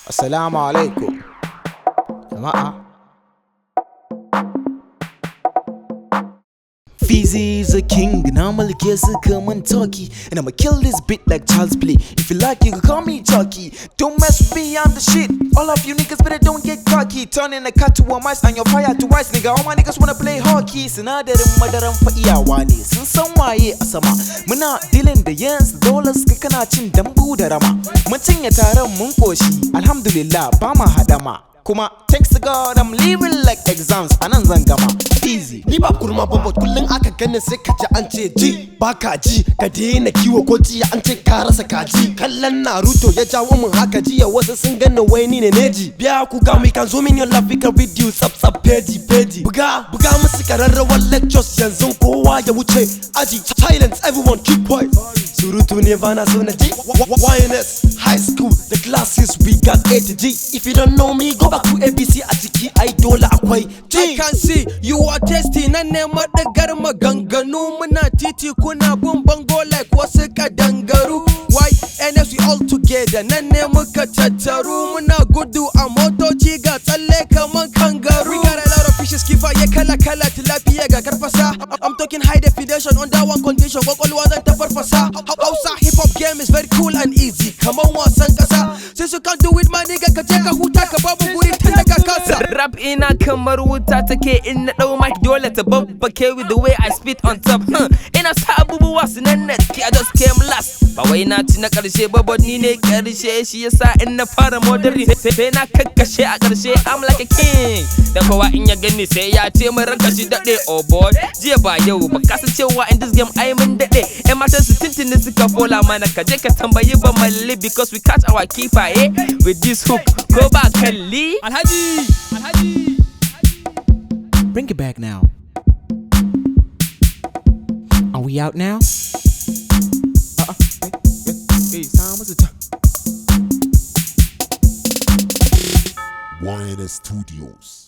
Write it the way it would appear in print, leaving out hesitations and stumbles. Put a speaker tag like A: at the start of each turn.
A: Assalamu alaikum. Jama'a. Feezy's a king, and I'ma guess come and talkie. And I'ma kill this beat like child's play. If you like, you can call me Chucky. Don't mess with me, I'm the shit. All of you niggas better don't get cocky. Turning a cat to a mice and your fire to ice, nigga. All my niggas wanna play hockey. Sinadarin madaran fa iyawa ne. Sun san waye a sama. Muna dealing da yens dollars kai kana cin dambu da rama. Mun cinye taron mun koshi. Alhamdulillah ba ma hadama. Kuma thanks to God I'm living like exams anan zan gama. Feezy
B: ni ba kurma bombo kullun aka gane sai ka ji an ce ji baka ji ka daina kiwo ko jiya an ce ka rasa kaji kallon Naruto ya jawo mun haka jiya wasu sun gane wai ni ne neji biya ku ga mi kan zo min your love ka video sub page buga musu kararrawar lectures yanzu kowa ya wuce aji silence everyone keep quiet surutu ne bana so na ji YNS high school the classes we got A to G if you don't know me go back to ABC a ciki ai dole akwai
C: I can see you are tasty nan ne madagar maganganu muna titi kuna bin bango like wasu kadangaru YNS we all together nan ne muka tattaru muna gudu a motoci ga tsalle kaman kangaru we got a lot of fishes kifaye kala tilapiya ga karfasa I'm talking high definition on that one condition kwakwalwa zan ta farfasa Hausa hip hop game is very cool and easy kaman wasan kasa since you can't do it my nigga ka je ka huta ka babu guri tun daga kasa
D: rap ina kamar wuta take in na dau mic dole ta babbake with the way I spit on top ina sa abubuwa su nan I just came last ba wai na ci na karshe ba but ni ne karshe shi yasa in na fara modern sai na kakkashe a karshe I'm like a king da kowa in ya gani sai ya ce mun ranka shi dade oh boy jiya ba yau ba kasancewa in this game ai mun dade ƴan matan su tintini suka fola mana ka je ka tambayi ba malli because we catch our keeper with this hook go back kalli
C: Alhaji
A: bring it back now. Are we out now? Hey, time was the time.
E: YNS Studios.